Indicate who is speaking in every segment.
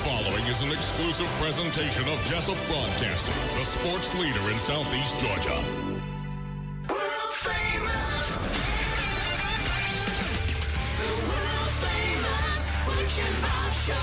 Speaker 1: following is an exclusive presentation of Jessup Broadcasting, the sports leader in Southeast Georgia.
Speaker 2: World famous. The world famous Butch and Bob Show.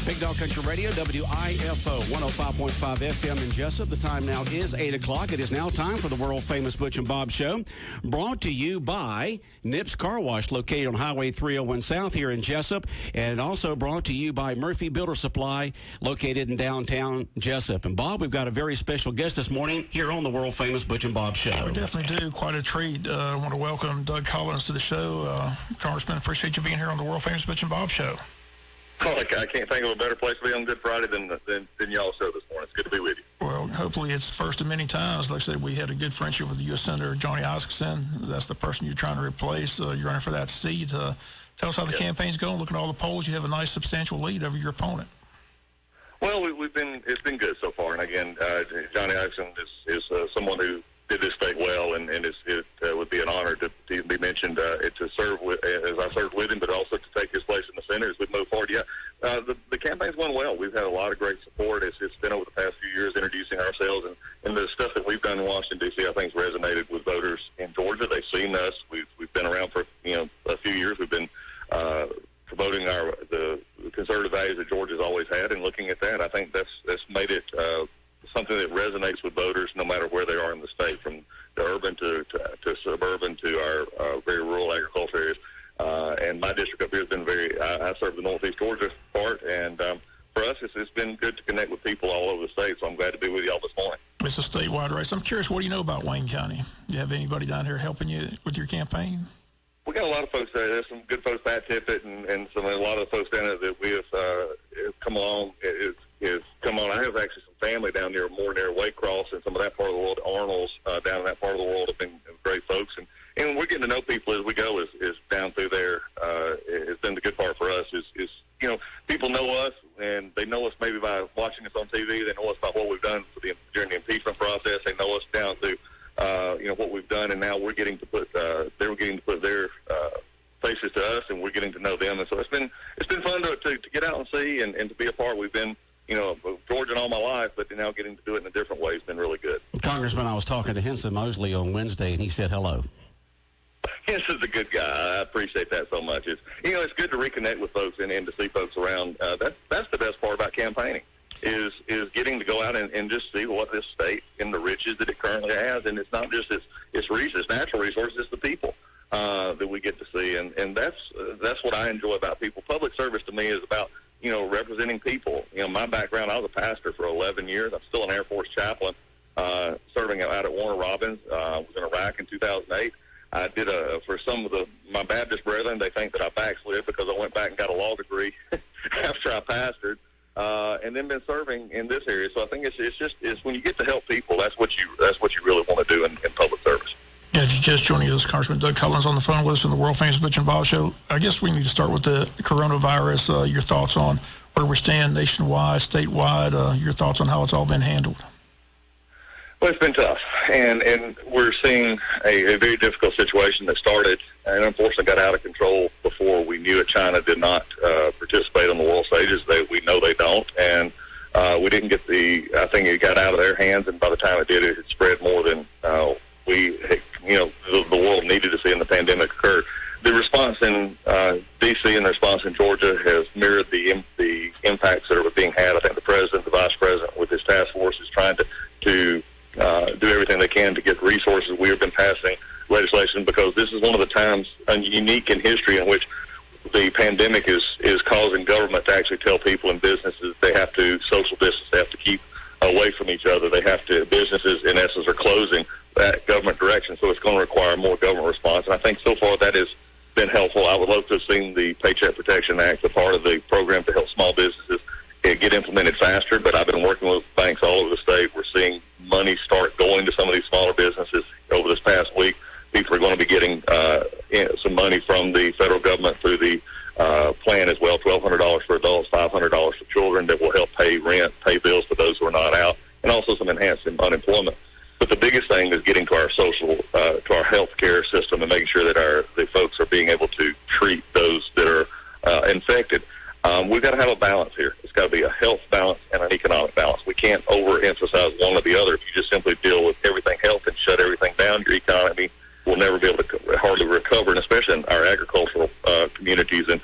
Speaker 3: Big Dog Country Radio, WIFO 105.5 FM in Jessup. The time now is 8 o'clock. It is now time for the world-famous Butch and Bob Show, brought to you by Nips Car Wash, located on Highway 301 South here in Jessup, and also brought to you by Murphy Builder Supply, located in downtown Jessup. And, Bob, we've got a very special guest this morning here on the world-famous Butch and Bob Show.
Speaker 4: We definitely do. Quite a treat. I want to welcome Doug Collins to the show. Congressman, appreciate you being here on the world-famous Butch and Bob Show.
Speaker 5: Oh, I can't think of a better place to be on Good Friday than y'all show this morning. It's good to be with you.
Speaker 4: Well, hopefully it's first of many times. Like I said, we had a good friendship with U.S. Senator Johnny Isaacson. That's the person you're trying to replace. You're running for that seat. Tell us how the campaign's going. Look at all the polls. You have a nice, substantial lead over your opponent.
Speaker 5: Well, it's been good so far. And again, Johnny Isaacson is someone who did this state well, and it would be an honor to be mentioned to serve with, as I served with him, but also to take his place in the Senate as we move forward. Yeah, the campaign's going well. We've had a lot of great support. It's been over the past few years introducing ourselves, and the stuff that we've done in Washington, D.C., I think has resonated with voters in Georgia. They've seen us. We've been around for a few years. We've been promoting the conservative values that Georgia's always had, and looking at that, I think that's made it something that resonates with voters no matter where they are in the state, from the urban to suburban to our very rural agriculture areas. And my district up here has been I serve the northeast Georgia part, and for us it's been good to connect with people all over the state, so I'm glad to be with y'all this morning.
Speaker 4: It's a statewide race. I'm curious, what do you know about Wayne County? Do you have anybody down here helping you with your campaign?
Speaker 5: We got a lot of folks there. There's some good folks, Pat Tippett, and a lot of the folks down there that we have come along. Come on. I have actually some family down there, more near Waycross and some of that part of the world. Arnold's down in that part of the world have been great folks, and we're getting to know people as we go. Is down through there. It's been the good part for us. Is people know us, and they know us maybe by watching us on TV. They know us by what we've done during the impeachment process. They know us down to what we've done, and now we're getting to put they're getting to put their faces to us, and we're getting to know them. And so it's been fun to get out and see and to be a part. We've been Georgian all my life, but now getting to do it in a different way has been really good.
Speaker 3: Congressman, I was talking to Henson Mosley on Wednesday, and he said hello.
Speaker 5: Henson's a good guy. I appreciate that so much. It's good to reconnect with folks and to see folks around. That's the best part about campaigning is getting to go out and just see what this state and the riches that it currently has. And it's not just its natural resources, it's the people that we get to see. And that's what I enjoy about people. Public service to me is about representing people. My background, I was a pastor for 11 years. I'm still an Air Force chaplain, serving out at Warner Robins. I was in Iraq in 2008. I did for some of my Baptist brethren, they think that I backslid because I went back and got a law degree after I pastored, and then been serving in this area. So I think it's when you get to help people, that's what you really want to do in public service.
Speaker 4: As you just joining us, Congressman Doug Collins on the phone with us in the world-famous Butch and Bob Show. I guess we need to start with the coronavirus, your thoughts on where we stand nationwide, statewide, your thoughts on how it's all been handled.
Speaker 5: Well, it's been tough, and we're seeing a very difficult situation that started and unfortunately got out of control before we knew it. China did not participate on the world stages. We know they don't, and we didn't get I think it got out of their hands, and by the time it did, it had spread more than the world needed to see in the pandemic occurred. The response in D.C. and the response in Georgia has mirrored the impacts that are being had. I think the president, the vice president, with his task force, is trying to do everything they can to get resources. We have been passing legislation because this is one of the times unique in history in which the pandemic is causing government to actually tell people and businesses they have to social distance, they have to keep away from each other. Businesses, in essence, are closing that government direction, so it's going to require more government response. And I think so far that has been helpful. I would love to have seen the Paycheck Protection Act, a part of the program to help small businesses, get implemented faster, but I've been working with banks all over the state. We're seeing money start going to some of these smaller businesses over this past week. People are going to be getting some money from the federal government through the plan as well, $1,200 for adults, $500 for children, that will help pay rent, pay bills for those who are not out, and also some enhanced unemployment. But the biggest thing is getting to our social, to our health care system, and making sure that the folks are being able to treat those that are infected. We've got to have a balance here. It's got to be a health balance and an economic balance. We can't overemphasize one or the other. If you just simply deal with everything health and shut everything down, your economy will never be able to hardly recover, and especially in our agricultural communities and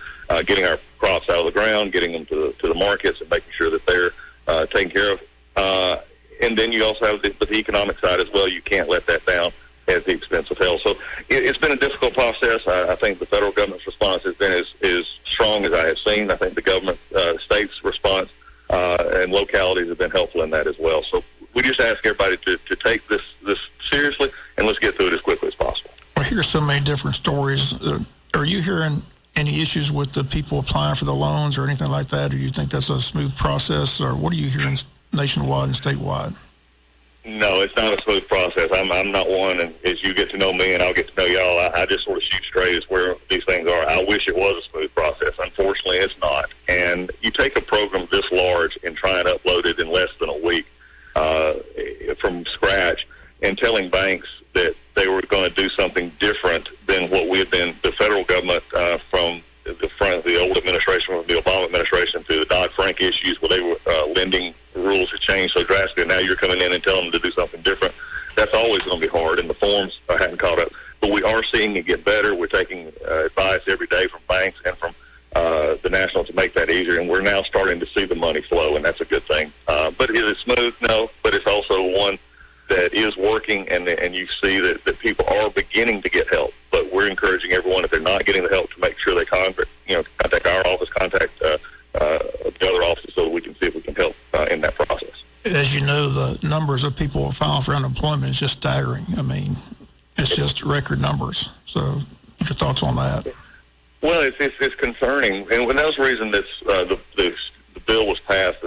Speaker 5: getting our crops out of the ground, getting them to the markets, and making sure that they're taken care of. And then you also have the economic side as well. You can't let that down at the expense of health. So it's been a difficult process. I think the federal government's response has been as strong as I have seen. I think the government, state's response, and localities have been helpful in that as well. So we just ask everybody to take this seriously, and let's get through it as quickly as possible.
Speaker 4: I hear so many different stories. Are you hearing any issues with the people applying for the loans or anything like that? Or do you think that's a smooth process? Or what are you hearing nationwide and statewide?
Speaker 5: No, it's not a smooth process. I'm not one, and as you get to know me and I'll get to know y'all, I just sort of shoot straight as where these things are. I wish it was a smooth process. Unfortunately, it's not. And you take a program this large and try and upload it in less than a week from scratch, and telling banks that they were going to do something different than what we had been, the federal government from the old administration, from the Obama administration, to the Dodd-Frank issues where they were lending rules have changed so drastically, and now you're coming in and telling them to do something different. That's always going to be hard, and the forms hadn't caught up. But we are seeing it get better. We're taking advice every day from banks and from the National to make that easier, and we're now starting to see the money flow, and that's a good thing. But is it smooth? No, but it's also one that is working, and you see that people are beginning to get help. But we're encouraging everyone, if they're not getting the help, to make sure they contact our office, contact the other offices, so that we can see if we can help in that process.
Speaker 4: As you know, the numbers of people filing for unemployment is just staggering. I mean, it's just record numbers. So what's your thoughts on that?
Speaker 5: Well, it's concerning, and that was the reason the bill was passed,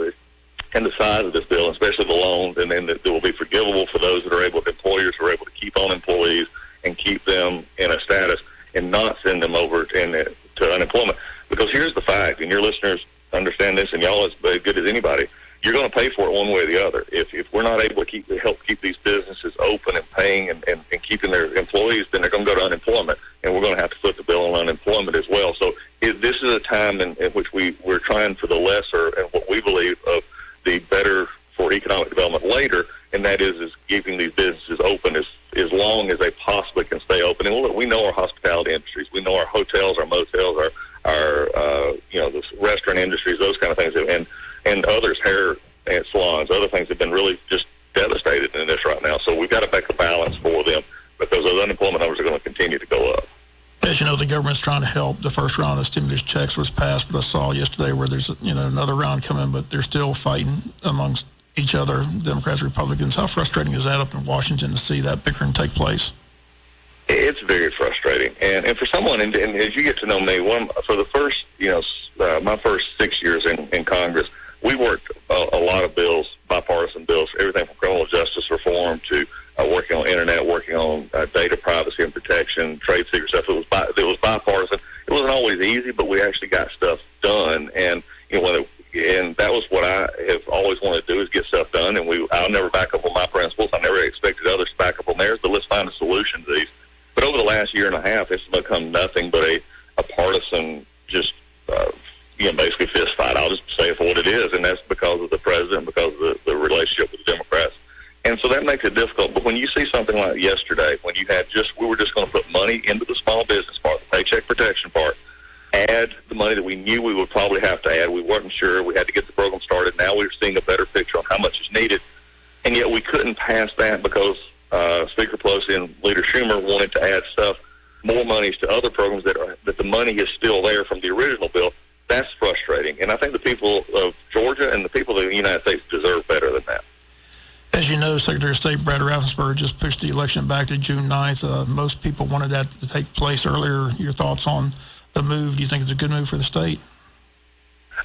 Speaker 5: and the size of this bill, especially the loans, and then that will be forgivable for those that are employers who are able to keep on employees and keep them in a status and not send them over to unemployment. Because here's the fact, and your listeners understand this, and y'all as good as anybody, you're going to pay for it one way or the other. If we're not able to help keep these businesses open and paying and keeping their employees, then they're going to go to unemployment, and we're going to have to foot the bill on unemployment as well. So this is a time in which we're trying for the lesser and what we believe of the better for economic development later, and that is keeping these businesses open as long as they possibly can stay open. And look, we know our hospitality industries, we know our hotels, our motels, our the restaurant industries, those kind of things, and others, hair and salons, other things have been really just devastated in this right now. So we've got to make a balance for them, because those unemployment numbers are going to continue to go up.
Speaker 4: As you know, the government's trying to help. The first round of stimulus checks was passed, but I saw yesterday where there's another round coming, but they're still fighting amongst each other, Democrats, Republicans. How frustrating is that up in Washington to see that bickering take place?
Speaker 5: It's very frustrating, and for someone, and as you get to know me, for the first my first 6 years in Congress, we worked a lot of bills, bipartisan bills, everything from criminal justice reform to working on internet, working on data privacy and protection, trade secret stuff. It was bipartisan. It wasn't always easy, but we actually got stuff done. And and that was what I have always wanted to do, is get stuff done. And I'll never back up on my principles. I never expected others to back up on theirs. But let's find a solution to these. But over the last year and a half, it's become nothing but a partisan, just basically fist fight. I'll just say it for what it is, and that's because of the president, because of the relationship with the Democrats. And so that makes it difficult. But when you see something like yesterday, when you had we were just going to put money into the small business part, the paycheck protection part, add the money that we knew we would probably have to add. We weren't sure. We had to get the program started. Now we're seeing a better picture on how much is needed. And yet we couldn't pass that because Speaker Pelosi and Leader Schumer wanted to add more monies to other programs that the money is still there from the original bill. That's frustrating. And I think the people of Georgia and the people of the United States deserve better than that.
Speaker 4: As you know, Secretary of State Brad Raffensperger just pushed the election back to June 9th. Most people wanted that to take place earlier. Your thoughts on the move? Do you think it's a good move for the state?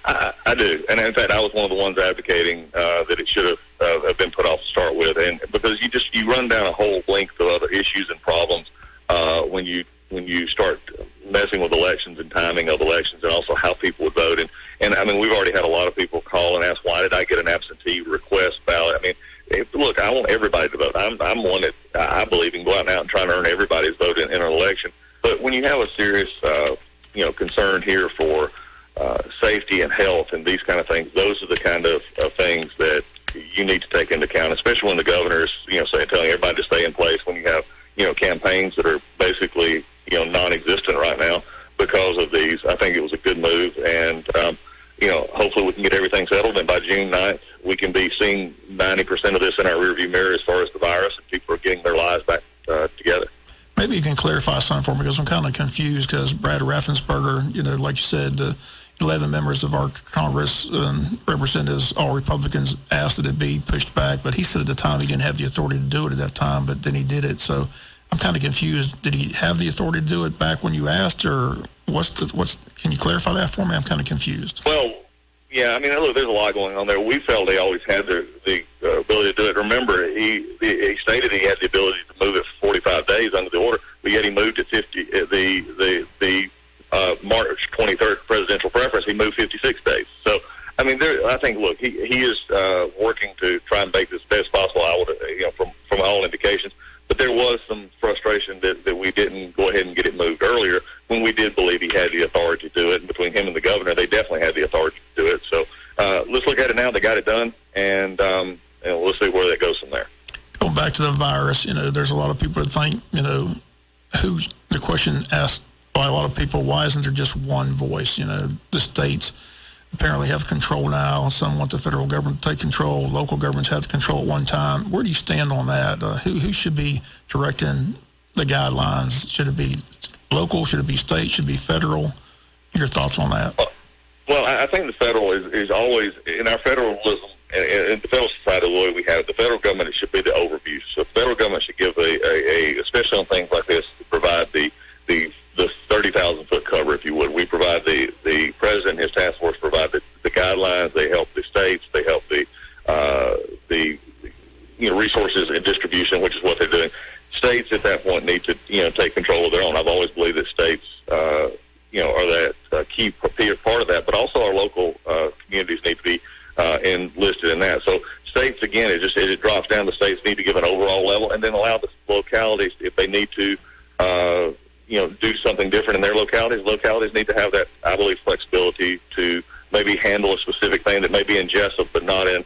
Speaker 5: I do. And in fact, I was one of the ones advocating that it should have been put off to start with. And because you run down a whole length of other issues and problems when you start messing with elections and timing of elections, and also how people would vote. And I mean, we've already had a lot of people call and ask, why did I get an absentee request ballot? I mean, look, I want everybody to vote. I'm one that I believe in going out and trying to earn everybody's vote in an election. But when you have a serious, concern here for safety and health and these kind of things, those are the kind of things that you need to take into account, especially when the governor's, telling everybody to stay in place when you have, campaigns that are basically, non-existent right now because of these. I think it was a good move, and, hopefully we can get everything settled, and by June 9th, we can be seeing 90% of this in our rearview mirror as far as the virus, and people are getting their lives back together.
Speaker 4: Maybe you can clarify something for me, because I'm kind of confused, because Brad Raffensperger, like you said, 11 members of our Congress and representatives, all Republicans, asked that it be pushed back, but he said at the time he didn't have the authority to do it at that time, but then he did it. So I'm kind of confused. Did he have the authority to do it back when you asked, or can you clarify that for me? I'm kind of confused.
Speaker 5: Well, yeah, look, there's a lot going on there. We felt he always had the ability to do it. Remember, he stated he had the ability to move it for 45 days under the order, but yet he moved it 50. The March 23rd presidential preference, he moved 56 days. So, I think, look, he is working to try and make this best possible. From all indications. But there was some frustration that we didn't go ahead and get it moved earlier when we did believe he had the authority to do it. And between him and the governor, they definitely had the authority to do it. So let's look at it now. They got it done, and we'll see where that goes from there.
Speaker 4: Going back to the virus, there's a lot of people that think, the question asked by a lot of people, why isn't there just one voice? The states apparently have control now. Some want the federal government to take control. Local governments have the control at one time. Where do you stand on that? Who should be directing the guidelines? Should it be local? Should it be state? Should it be federal? Your thoughts on that?
Speaker 5: Well, I think the federal is always, in our federalism, in the federal society, the way we have it, the federal government, it should be the overview. So the federal government should give especially on things like this, provide the 30,000-foot cover, if you would. We provide the president and his task force provide the guidelines. They help the states. They help the resources and distribution, which is what they're doing. States at that point need to take control of their own. I've always believed that states are that key part of that, but also our local communities need to be enlisted in that. So states, again, it drops down. The states need to give an overall level, and then allow the localities, if they need to do something different in their localities. Localities need to have that, I believe, flexibility to maybe handle a specific thing that may be in Jessup, but not in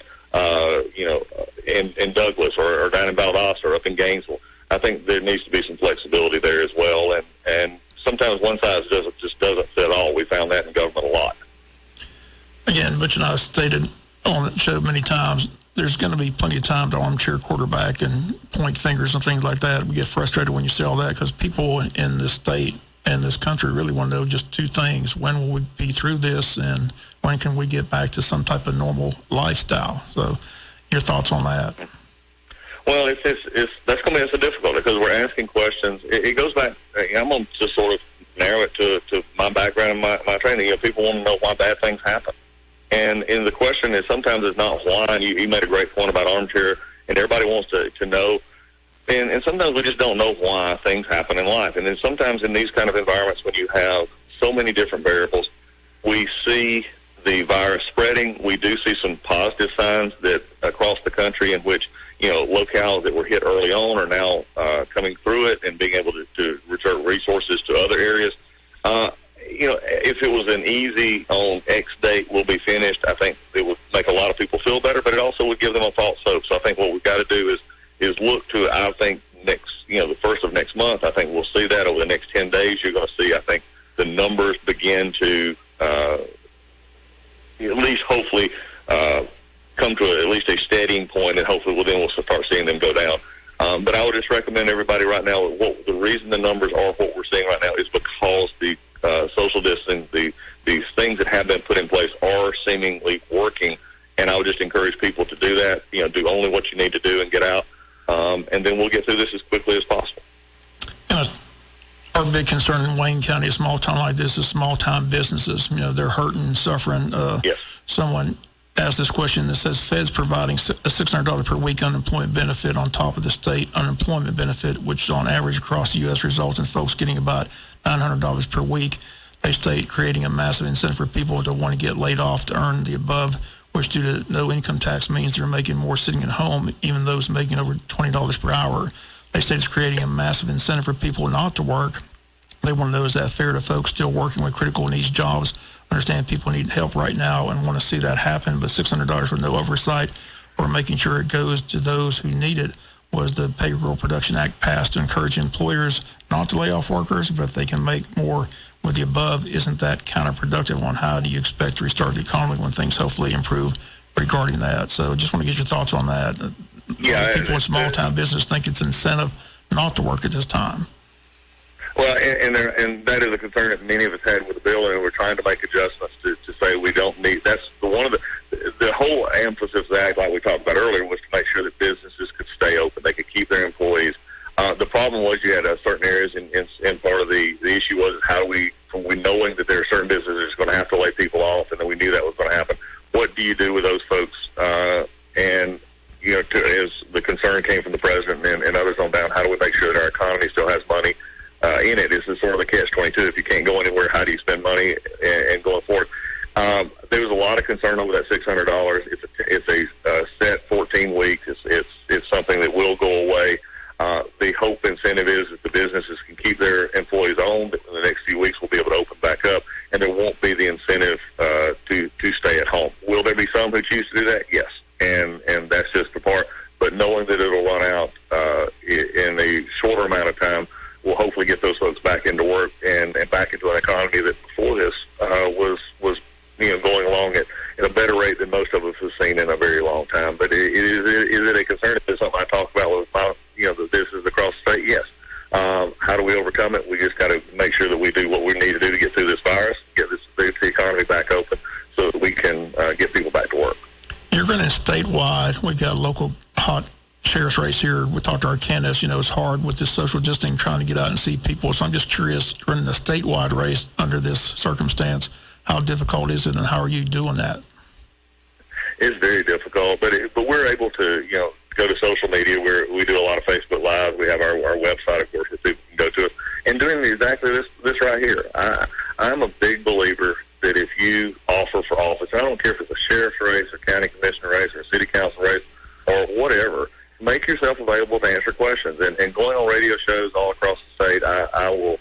Speaker 5: Douglas or down in Valdosta or up in Gainesville. I think there needs to be some flexibility there as well, and sometimes one size doesn't fit all. We found that in government a lot.
Speaker 4: Again, Butch and I stated on the show many times, there's going to be plenty of time to armchair quarterback and point fingers and things like that. We get frustrated when you see all that, because people in this state and this country really want to know just two things. When will we be through this, and when can we get back to some type of normal lifestyle? So your thoughts on that?
Speaker 5: Well, that's going to be so difficult, because we're asking questions. It goes back, I'm going to just sort of narrow it to my background and my training. People want to know why bad things happen. And the question is, sometimes it's not why. And you made a great point about armchair, and everybody wants to know. And sometimes we just don't know why things happen in life. And then sometimes in these kind of environments, when you have so many different variables, we see the virus spreading. We do see some positive signs that across the country, in which locales that were hit early on are now coming through it and being able to return resources to other areas. If it was an easy on X date, we'll be finished, I think it would make a lot of people feel better, but it also would give them a false hope. So I think what we've got to do is look to, I think, the first of next month. I think we'll see that over the next 10 days. You're going to see, I think, the numbers begin to at least hopefully come to at least a steadying point, and hopefully we'll start seeing them go down. But I would just recommend everybody right now, the reason the numbers are what we're seeing right now is because the social distancing, these things that have been put in place are seemingly working, and I would just encourage people to do that. Do only what you need to do and get out, and then we'll get through this as quickly as possible.
Speaker 4: Our big concern in Wayne County, a small town like this, is small-time businesses. They're hurting, suffering.
Speaker 5: Yes.
Speaker 4: Someone asked this question that says, Fed's providing a $600 per week unemployment benefit on top of the state unemployment benefit, which on average across the U.S. results in folks getting about $900 per week. They state creating a massive incentive for people to want to get laid off to earn the above. which due to no income tax means they're making more sitting at home, even those making over $20 per hour. They say it's creating a massive incentive for people not to work. They want to know, is that fair to folks still working with critical needs jobs? Understand people need help right now and want to see that happen, but $600 with no oversight or making sure it goes to those who need it was the Payroll Production Act passed to encourage employers not to lay off workers, but if they can make more with the above, isn't that counterproductive on how do you expect to restart the economy when things hopefully improve regarding that? So just want to get your thoughts on that.
Speaker 5: Yeah,
Speaker 4: people in small-time business think it's incentive not to work at this time.
Speaker 5: Well, and that is a concern that many of us had with the bill, and we're trying to make adjustments to say we don't need. That's one of the whole emphasis of the act, like we talked about earlier, was to make sure that businesses could stay open, they could keep their employees. The problem was you had certain areas, and part of the issue was how do we, from we knowing that there are certain businesses going to have to lay people off, and then we knew that was going to happen. What do you do with those folks? And you know, as the concern came from the president and others on down, how do we make sure that our economy still has money in it? This is sort of the catch-22. If you can't go anywhere, how do you spend money and going forward? There was a lot of concern over that $600. It's a set 14 weeks. It's something that will go away. The hope incentive is that the businesses can keep their employees on. In the next few weeks, we'll be able to open back up, and there won't be the incentive to stay at home. Will there be some who choose to do that? Yes, and that's just the part. But knowing that it'll run out in a shorter amount of time, we'll hopefully get those folks back into work and back into an economy that before this was going along at a better rate than most of us have seen in a very long time. But is it a concern? Is it something I talk about with the business across the state? Yes. How do we overcome it? We just got to make sure that we do what we need to do to get through this virus, get the economy back open so that we can get people back to work.
Speaker 4: You're running statewide. We've got a local hot sheriff's race here. We talked to our candidates. It's hard with this social distancing, trying to get out and see people. So I'm just curious, running a statewide race under this circumstance, how difficult is it, and how are you doing that?
Speaker 5: It's very difficult, but we're able to, go to social media. We do a lot of Facebook Live. We have our website, of course, where people can go to us. And doing exactly this right here. I'm a big believer that if you offer for office, I don't care if it's a sheriff's race or county commissioner race or a city council race or whatever, make yourself available to answer questions. And going on radio shows all across the state, I will.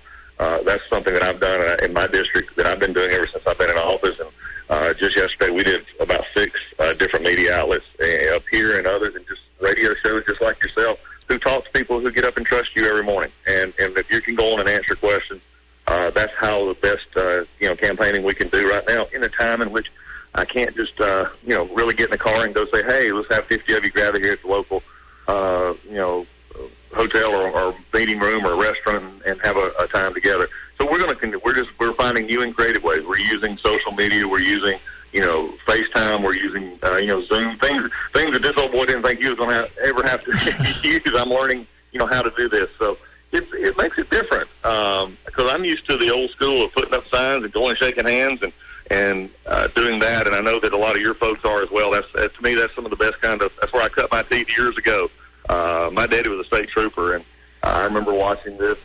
Speaker 5: That's something that I've done in my district that I've been doing ever since I've been in office. And just yesterday, we did about 6 different media outlets up here and others, and just radio shows just like yourself, who talk to people who get up and trust you every morning. And if you can go on and answer questions, that's how the best campaigning we can do right now in a time in which I can't just really get in the car and go say, hey, let's have 50 of you gather here at the local hotel or meeting room or restaurant and have a time together. So we're finding new and creative ways. We're using social media. We're using FaceTime. We're using Zoom, things that this old boy didn't think he was going to ever have to use. I'm learning how to do this. So it makes it different because I'm used to the old school of putting up signs and going and shaking hands and doing that. And I know that a lot of your folks are as well. To me, that's some of the best that's where I cut my teeth years ago. My daddy was a state trooper, and I remember watching this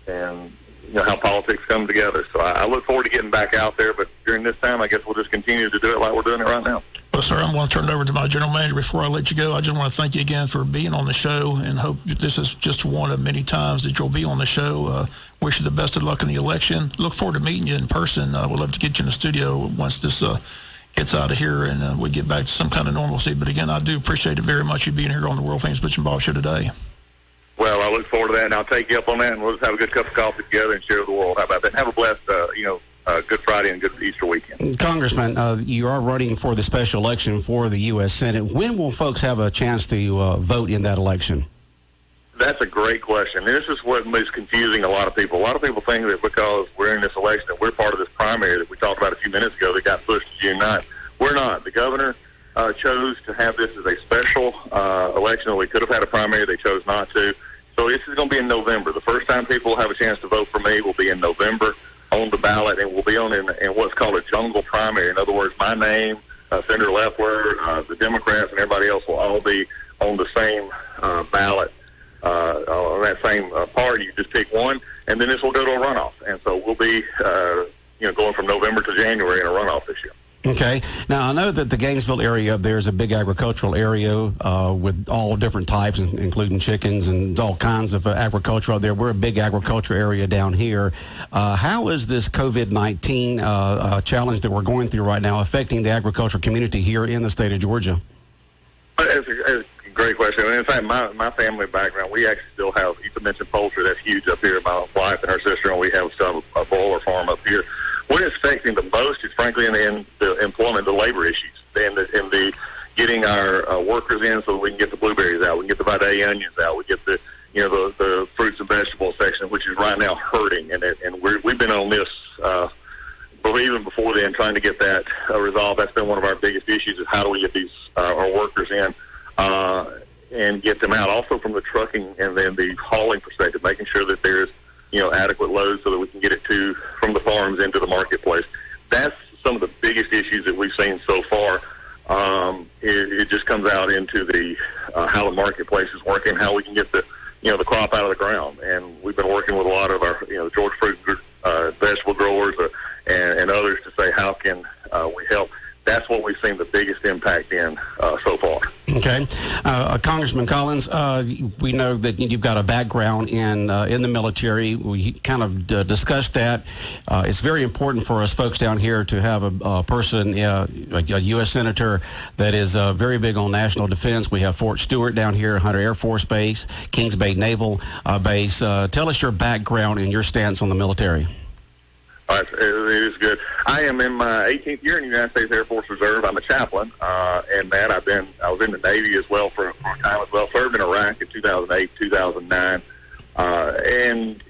Speaker 5: and how politics come together. So I look forward to getting back out there, but during this time, I guess we'll just continue to do it like we're doing it right now.
Speaker 4: Well, sir, I'm going to turn it over to my general manager before I let you go. I just want to thank you again for being on the show and hope this is just one of many times that you'll be on the show. Wish you the best of luck in the election. Look forward to meeting you in person. We'd love to get you in the studio once this gets out of here and we get back to some kind of normalcy. But again, I do appreciate it very much you being here on the world famous Butch and Bob Show today.
Speaker 5: Well, I look forward to that, and I'll take you up on that, and we'll just have a good cup of coffee together and share the world. How about that? Have a blessed, Good Friday and good Easter weekend.
Speaker 3: Congressman, you are running for the special election for the U.S. Senate. When will folks have a chance to vote in that election?
Speaker 5: That's a great question. This is what is confusing a lot of people. A lot of people think that because we're in this election that we're part of this primary that we talked about a few minutes ago that got pushed to June 9th. We're not. The governor chose to have this as a special election. We could have had a primary. They chose not to. So this is going to be in November. The first time people have a chance to vote for me will be in November on the ballot, and we'll be on in what's called a jungle primary. In other words, my name, Senator Leffler, the Democrats, and everybody else will all be on the same ballot, on that same party. You just pick one, and then this will go to a runoff. And so we'll be going from November to January in a runoff this year.
Speaker 3: Okay. Now, I know that the Gainesville area up there is a big agricultural area with all different types, including chickens and all kinds of agriculture out there. We're a big agriculture area down here. How is this COVID-19 challenge that we're going through right now affecting the agricultural community here in the state of Georgia?
Speaker 5: It's a great question. And in fact, my family background, we actually still have, you mentioned poultry, that's huge up here. My wife and her sister, and we have some a broiler farm up here. What it's affecting the most is, frankly, in the employment, the labor issues, and the getting our workers in so that we can get the blueberries out, we can get the Vidalia onions out, we get the fruits and vegetables section, which is right now hurting, and we've been on this. But even before then, trying to get that resolved, that's been one of our biggest issues: is how do we get these our workers in and get them out. Also, from the trucking and then the hauling perspective, making sure that there's adequate loads so that we can get it from the farms into the marketplace. That's some of the biggest issues that we've seen so far. It just comes out into the how the marketplace is working, how we can get the crop out of the ground. And we've been working with a lot of our Georgia fruit vegetable growers and others to say how can we help. That's what we've seen the biggest impact in so far.
Speaker 3: Okay. Congressman Collins, we know that you've got a background in the military. We kind of discussed that. It's very important for us folks down here to have a person, a U.S. Senator, that is very big on national defense. We have Fort Stewart down here, Hunter Air Force Base, Kings Bay Naval Base. Tell us your background and your stance on the military.
Speaker 5: It is good. I am in my 18th year in the United States Air Force Reserve. I'm a chaplain, and that I was in the Navy as well for a time as well. Served in Iraq in 2008, 2009, and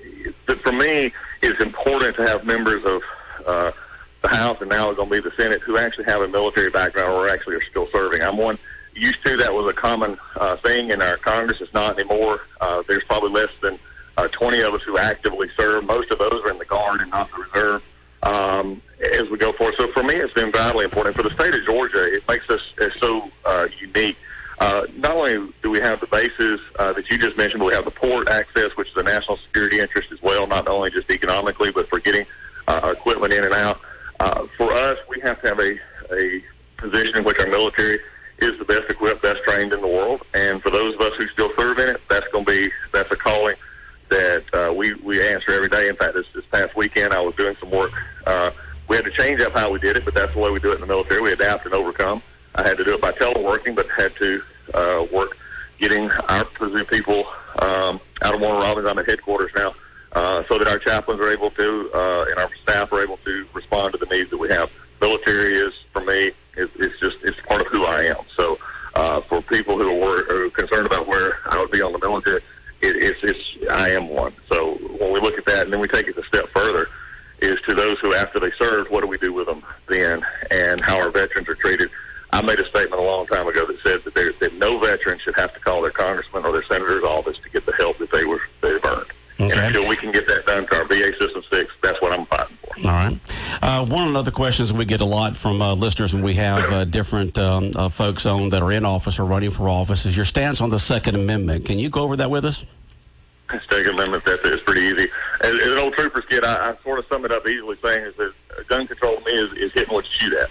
Speaker 5: for me, it's important to have members of the House, and now it's going to be the Senate, who actually have a military background or actually are still serving. I'm one used to that was a common thing in our Congress. It's not anymore. There's probably less than 20 of us who actively serve. Most of those are in the Guard and not the Reserve as we go forward. So for me, it's been vitally important. For the state of Georgia, it makes us so unique. Not only do we have the bases that you just mentioned, but we have the port access, which is a national security interest as well, not only just economically, but for getting equipment in and out. For us, we have to have a position in which our military is the best equipped, best trained in the world. And for those of us who still serve in it, that's a calling that we answer every day. In fact, this past weekend, I was doing some work. We had to change up how we did it, but that's the way we do it in the military. We adapt and overcome. I had to do it by teleworking, but had to work getting our people out of Warner Robins. I'm at headquarters now, so that our chaplains are able to and our staff are able to respond to the needs that we have. Military is, for me, it's part of who I am. So for people who are concerned about where I would be on the military, I am one. So when we look at that, and then we take it a step further, is to those who, after they served, what do we do with them then, and how our veterans are treated. I made a statement a long time ago that said that no veteran should have to call their congressman or their senator's office to get the help that they've earned. Okay. And until we can get that done to our VA System 6, that's what I'm fighting for.
Speaker 3: All right. One of the other questions we get a lot from listeners, and we have different folks on that are in office or running for office, is your stance on the Second Amendment. Can you go over that with us?
Speaker 5: Second Amendment, that's pretty easy. As an old trooper skit, I sort of sum it up easily saying is that gun control to me is hitting what you shoot at.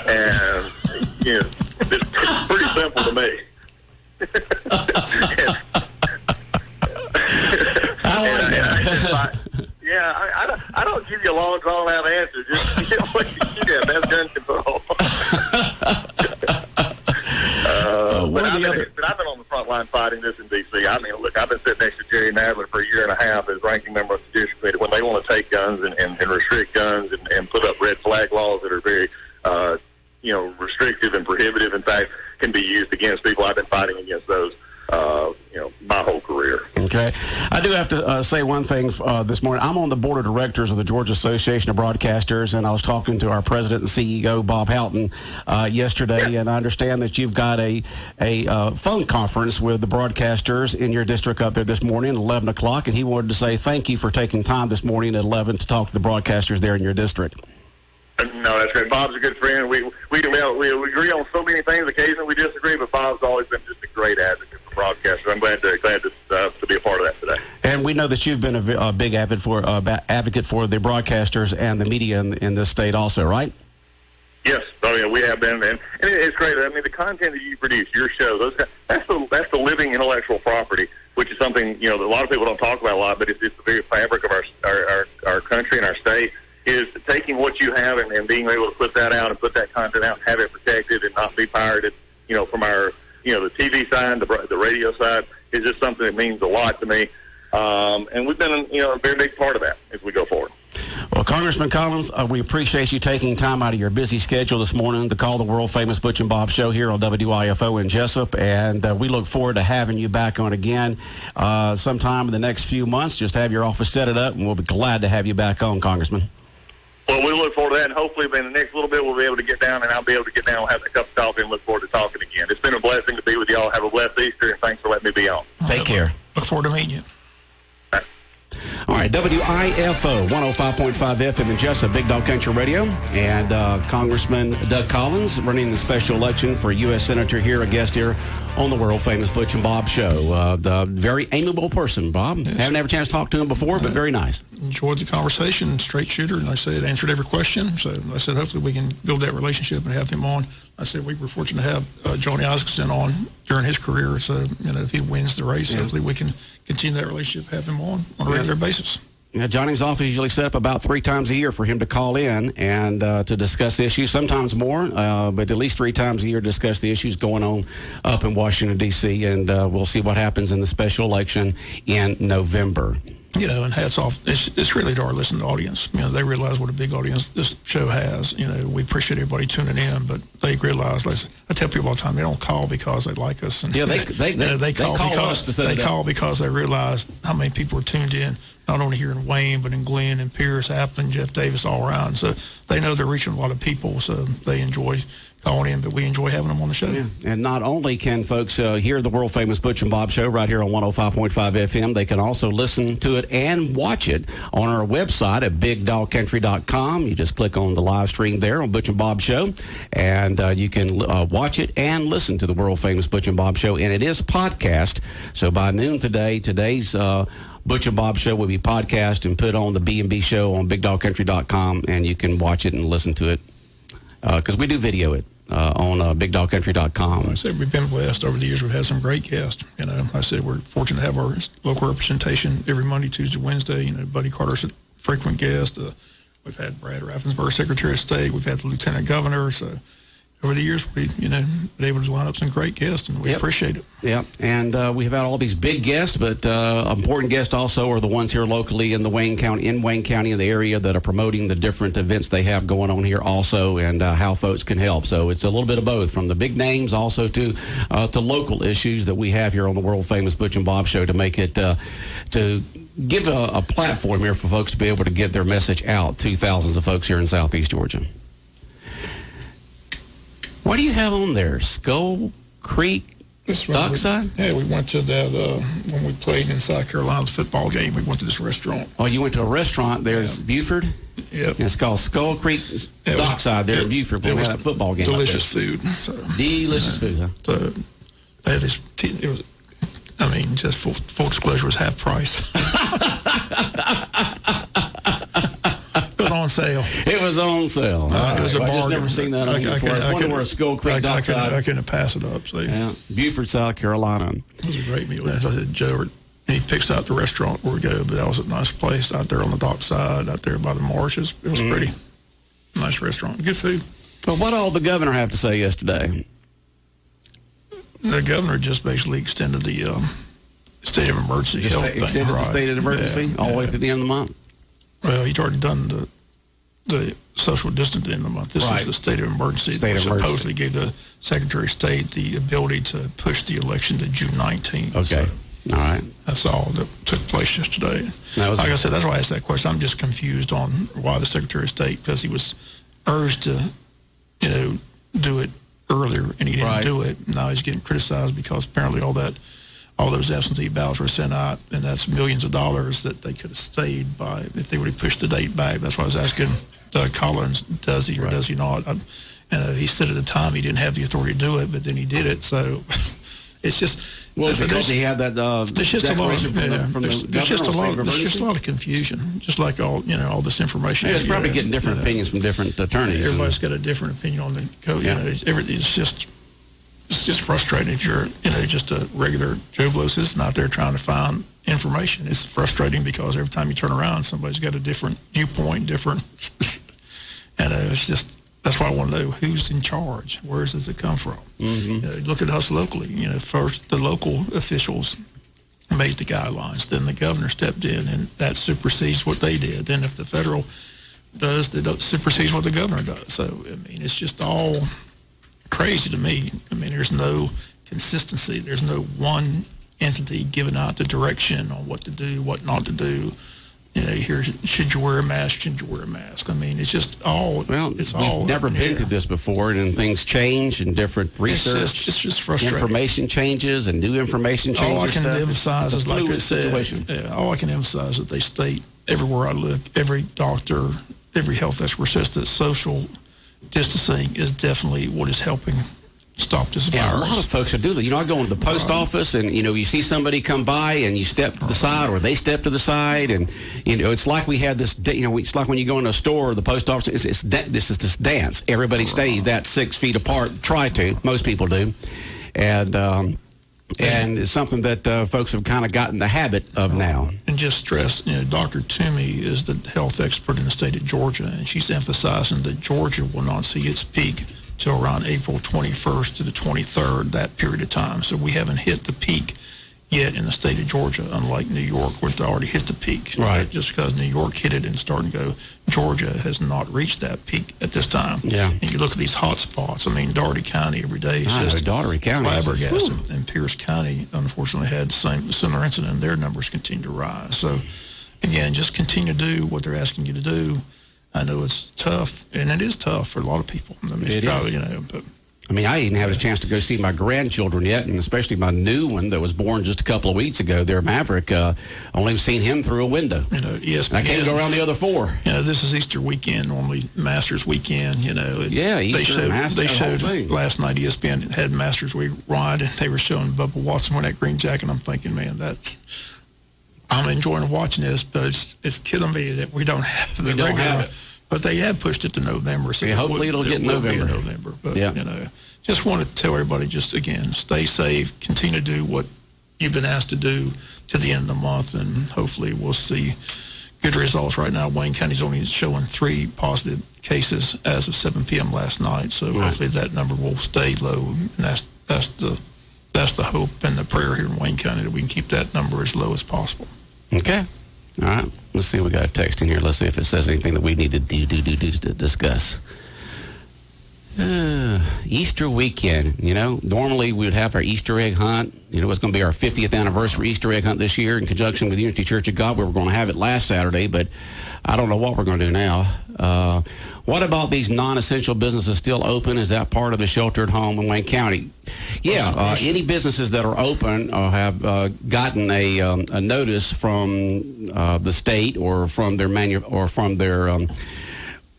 Speaker 5: And, it's pretty simple to me. I don't give you a long, drawn-out answer. Just hit what you shoot at. That's gun control. But I've been on the front line fighting this in D.C. I mean, look, I've been sitting next to Jerry Nadler for a year and a half as ranking member of the Judicial Committee when they want to take guns and restrict guns and put up red flag laws that are very, restrictive and prohibitive, in fact, can be used against people. I've been fighting against those, my whole career.
Speaker 3: Okay. I do have to say one thing this morning. I'm on the board of directors of the Georgia Association of Broadcasters, and I was talking to our president and CEO, Bob Houghton, yesterday, and I understand that you've got a phone conference with the broadcasters in your district up there this morning at 11 o'clock, and he wanted to say thank you for taking time this morning at 11 to talk to the broadcasters there in your district.
Speaker 5: No, that's great. Bob's a good friend. We agree on so many things. Occasionally we disagree, but Bob's always been just a great advocate for broadcasters. I'm glad to be a part of that today.
Speaker 3: And we know that you've been a big advocate for the broadcasters and the media in this state also, right?
Speaker 5: Yes, oh yeah, we have been, and it's great. I mean, the content that you produce, your show, that's the living intellectual property, which is something that a lot of people don't talk about a lot, but it's the very fabric of our country and our state. Is taking what you have and being able to put that out and put that content out, and have it protected and not be pirated. From our the TV side, the radio side, is just something that means a lot to me, and we've been a very big part of that as we go forward.
Speaker 3: Well, Congressman Collins, we appreciate you taking time out of your busy schedule this morning to call the world-famous Butch and Bob Show here on WIFO in Jessup, and we look forward to having you back on again sometime in the next few months. Just have your office set it up, and we'll be glad to have you back on, Congressman.
Speaker 5: Well, we look forward to that, and hopefully in the next little bit we'll be able to get down, and I'll be able to get down and have a cup of coffee and look forward to talking again. It's been a blessing to be with y'all. Have a blessed Easter, and thanks for letting me be on.
Speaker 3: Take care.
Speaker 4: Look forward to meeting you.
Speaker 3: All right, WIFO 105.5 FM in Jessup, Big Dog Country Radio, and Congressman Doug Collins running the special election for U.S. Senator here, a guest here on the world-famous Butch and Bob Show. The very amiable person, Bob.
Speaker 4: Yes.
Speaker 3: Haven't had a chance to talk to him before, but very nice.
Speaker 4: Enjoyed the conversation, straight shooter, and I said answered every question. So I said hopefully we can build that relationship and have him on. I said we were fortunate to have Johnny Isaacson on during his career. So if he wins the race, hopefully we can continue that relationship, have him on a regular basis.
Speaker 3: Yeah, Johnny's office usually set up about 3 times a year for him to call in and to discuss issues, sometimes more, but at least 3 times a year to discuss the issues going on up in Washington, D.C., and we'll see what happens in the special election in November.
Speaker 4: And hats off. It's really to our listening audience. They realize what a big audience this show has. We appreciate everybody tuning in, but they realize, like I tell people all the time, they don't call because they like us. And, they call because they realize how many people are tuned in, not only here in Wayne, but in Glenn and Pierce, Appleton, Jeff Davis, all around. So they know they're reaching a lot of people, so they enjoy calling in, but we enjoy having them on the show.
Speaker 3: Yeah. And not only can folks hear the world-famous Butch and Bob Show right here on 105.5 FM, they can also listen to it and watch it on our website at bigdogcountry.com. You just click on the live stream there on Butch and Bob Show, and you can watch it and listen to the world-famous Butch and Bob Show, and it is podcast. So by noon today, today's Butch and Bob Show will be podcast and put on the B&B Show on bigdogcountry.com, and you can watch it and listen to it because we do video it on bigdogcountry.com.
Speaker 4: Like I said, we've been blessed over the years. We've had some great guests. I said we're fortunate to have our local representation every Monday, Tuesday, Wednesday. Buddy Carter's a frequent guest. We've had Brad Raffensperger, Secretary of State. We've had the Lieutenant Governor. So over the years, we've been able to line up some great guests, and we appreciate it.
Speaker 3: Yeah, and we've had all these big guests, but important guests also are the ones here locally in Wayne County, in the area that are promoting the different events they have going on here also, and how folks can help. So it's a little bit of both, from the big names also to local issues that we have here on the world-famous Butch and Bob Show to make it to give a platform here for folks to be able to get their message out to thousands of folks here in Southeast Georgia. What do you have on there? Skull Creek Dockside?
Speaker 4: Yeah, we went to that when we played in South Carolina, the football game. We went to this restaurant.
Speaker 3: Oh, you went to a restaurant there in Buford?
Speaker 4: Yep.
Speaker 3: And it's called Skull Creek Dockside there in Buford. We had that football game.
Speaker 4: Delicious food. So,
Speaker 3: delicious food, huh?
Speaker 4: So they had this. It was. Just full disclosure, was half price. It was on sale.
Speaker 3: It was on sale.
Speaker 4: It was a bargain.
Speaker 3: I've just never seen that on before. I wonder where a Skull Creek Dockside.
Speaker 4: I couldn't pass it up. So.
Speaker 3: Yeah, Buford, South Carolina.
Speaker 4: It was a great meal. As I said, Joe, he picks out the restaurant where we go, but that was a nice place out there on the dockside, out there by the marshes. It was pretty. Nice restaurant. Good food.
Speaker 3: Well, what all the governor have to say yesterday?
Speaker 4: The governor just basically extended the state of emergency.
Speaker 3: Extended the state of emergency all the way to the end of the month?
Speaker 4: Well, he's already done the social distance at the end of the month. This is the state of emergency. Supposedly gave the Secretary of State the ability to push the election to June 19th.
Speaker 3: Okay.
Speaker 4: So
Speaker 3: all right.
Speaker 4: That's all that took place yesterday. Like I said, that's why I asked that question. I'm just confused on why the Secretary of State, because he was urged to, do it earlier, and he didn't do it. Now he's getting criticized because apparently all those absentee ballots were sent out, and that's millions of dollars that they could have saved by if they would have pushed the date back. That's why I was asking Doug Collins, does he or does he not? He said at the time he didn't have the authority to do it, but then he did it. So it's just,
Speaker 3: Well, because he had that
Speaker 4: there's just a lot of
Speaker 3: there's
Speaker 4: just a lot of confusion, just like all this information.
Speaker 3: Yeah, it's probably getting different opinions from different attorneys.
Speaker 4: Everybody's got a different opinion on the code.
Speaker 3: Yeah.
Speaker 4: It's just frustrating if you're just a regular Joe Blow citizen out there trying to find information. It's frustrating because every time you turn around, somebody's got a different viewpoint, different, and it's just. That's why I want to know who's in charge. Where does it come from? Mm-hmm. Look at us locally. First the local officials made the guidelines. Then the governor stepped in, and that supersedes what they did. Then if the federal does, that supersedes what the governor does. So it's just all crazy to me. There's no consistency. There's no one entity giving out the direction on what to do, what not to do. Here, should you wear a mask? Shouldn't you wear a mask? It's just all. Well, we've
Speaker 3: never been through this before, and things change, and different research.
Speaker 4: It's just frustrating.
Speaker 3: Information changes, and new information changes.
Speaker 4: All I can emphasize is like they said.
Speaker 3: Situation.
Speaker 4: All I can emphasize is that they state everywhere I look, every doctor, every health expert says that social distancing is definitely what is helping stop this virus.
Speaker 3: Yeah, a lot of folks are doing that. I go into the post office, and you see somebody come by, and you step to the side, or they step to the side, and it's like we had this. It's like when you go in a store or the post office. This is this dance. Everybody stays that 6 feet apart. Try to. Most people do, and it's something that folks have kind of gotten the habit of now.
Speaker 4: And just stress, Dr. Toomey is the health expert in the state of Georgia, and she's emphasizing that Georgia will not see its peak till around April 21st to the 23rd, that period of time. So we haven't hit the peak yet in the state of Georgia, unlike New York, where it's already hit the peak.
Speaker 3: Right.
Speaker 4: Just because New York hit it and starting to go, Georgia has not reached that peak at this time.
Speaker 3: Yeah.
Speaker 4: And you look at these hot spots. Dougherty County every day is just
Speaker 3: Daugherty County
Speaker 4: flabbergasted. And Pierce County, unfortunately, had similar incident, and their numbers continue to rise. So, again, just continue to do what they're asking you to do. I know it's tough, and it is tough for a lot of people.
Speaker 3: It is.
Speaker 4: But
Speaker 3: I didn't have a chance to go see my grandchildren yet, and especially my new one that was born just a couple of weeks ago. Their Maverick, only seen him through a window.
Speaker 4: ESPN,
Speaker 3: I can't go around the other four.
Speaker 4: This is Easter weekend, normally Masters weekend.
Speaker 3: Yeah, Easter,
Speaker 4: they showed last night. ESPN had Masters Week ride, and they were showing Bubba Watson wearing that green jacket. I'm thinking, man, I'm enjoying watching this, but it's killing me that we don't have the regular. But they have pushed it to November. So
Speaker 3: hopefully it'll get November.
Speaker 4: But, just want to tell everybody, just, again, stay safe, continue to do what you've been asked to do to the end of the month, and hopefully we'll see good results. Right now, Wayne County's only showing 3 positive cases as of 7 p.m. last night, so hopefully that number will stay low, and that's the hope and the prayer here in Wayne County, that we can keep that number as low as possible.
Speaker 3: Okay. All right. Let's see. We got a text in here. Let's see if it says anything that we need to to discuss. Easter weekend. Normally we would have our Easter egg hunt. It's going to be our 50th anniversary Easter egg hunt this year in conjunction with Unity Church of God. We were going to have it last Saturday, but I don't know what we're going to do now. What about these non-essential businesses still open? Is that part of the shelter at home in Wayne County? Yeah, any businesses that are open have gotten a notice from the state or from their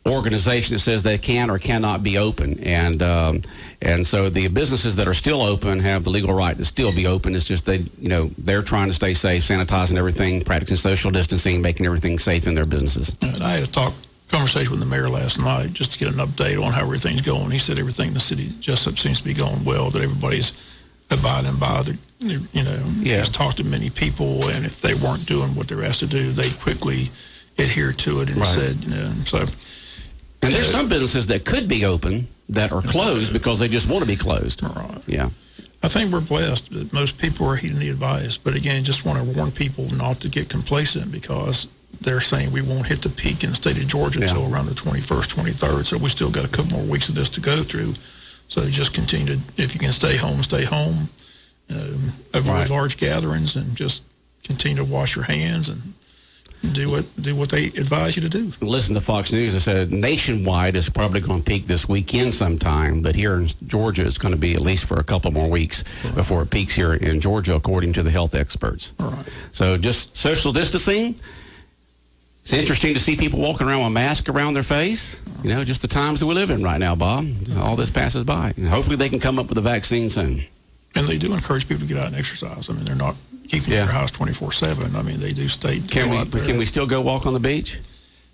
Speaker 3: organization that says they can or cannot be open, and so the businesses that are still open have the legal right to still be open. It's just they're trying to stay safe, sanitizing everything, practicing social distancing, making everything safe in their businesses.
Speaker 4: And I had a conversation with the mayor last night just to get an update on how everything's going. He said everything in the city of Jessup seems to be going well, that everybody's abiding by He's talked to many people, and if they weren't doing what they're asked to do, they quickly adhere to it and said, so.
Speaker 3: And there's some businesses that could be open that are closed because they just want to be closed.
Speaker 4: Right.
Speaker 3: Yeah.
Speaker 4: I think we're blessed that most people are heeding the advice, but again, just want to warn people not to get complacent, because they're saying we won't hit the peak in the state of Georgia until around the 21st, 23rd. So we still got a couple more weeks of this to go through. So just continue to, if you can stay home, avoid large gatherings, and just continue to wash your hands and do what they advise you to do.
Speaker 3: Listen to Fox News. They said nationwide is probably going to peak this weekend sometime, but here in Georgia it's going to be at least for a couple more weeks before it peaks here in Georgia, according to the health experts.
Speaker 4: All right.
Speaker 3: So just social distancing. It's interesting to see people walking around with masks around their face. Just the times that we live in right now, Bob. All this passes by. And hopefully they can come up with a vaccine soon.
Speaker 4: And they do encourage people to get out and exercise. I mean, they're not keeping
Speaker 3: Yeah.
Speaker 4: their house 24/7. I mean, they do stay.
Speaker 3: Can we still go walk on the beach?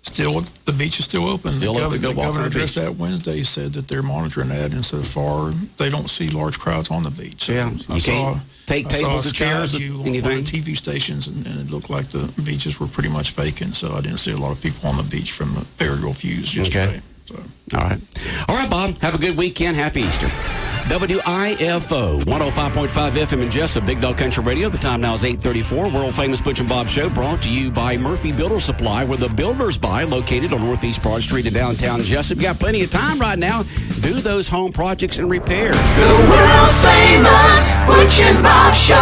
Speaker 4: Still, the beach is still open.
Speaker 3: Still
Speaker 4: the
Speaker 3: open, go walk on
Speaker 4: governor
Speaker 3: the beach.
Speaker 4: addressed that Wednesday, said that they're monitoring that, and so far they don't see large crowds on the beach. So
Speaker 3: Yeah, you can't take tables or chairs,
Speaker 4: on
Speaker 3: anything?
Speaker 4: the TV stations, and it looked like the beaches were pretty much vacant. So I didn't see a lot of people on the beach from the aerial views yesterday. So.
Speaker 3: All right, Bob. Have a good weekend. Happy Easter. WIFO 105.5 FM in Jessup, Big Dog Country Radio. The time now is 8:34. World famous Butch and Bob Show brought to you by Murphy Builder Supply, where the builders buy, located on Northeast Broad Street in downtown Jessup. Got plenty of time right now. Do those home projects and repairs.
Speaker 2: The world famous Butch and Bob Show.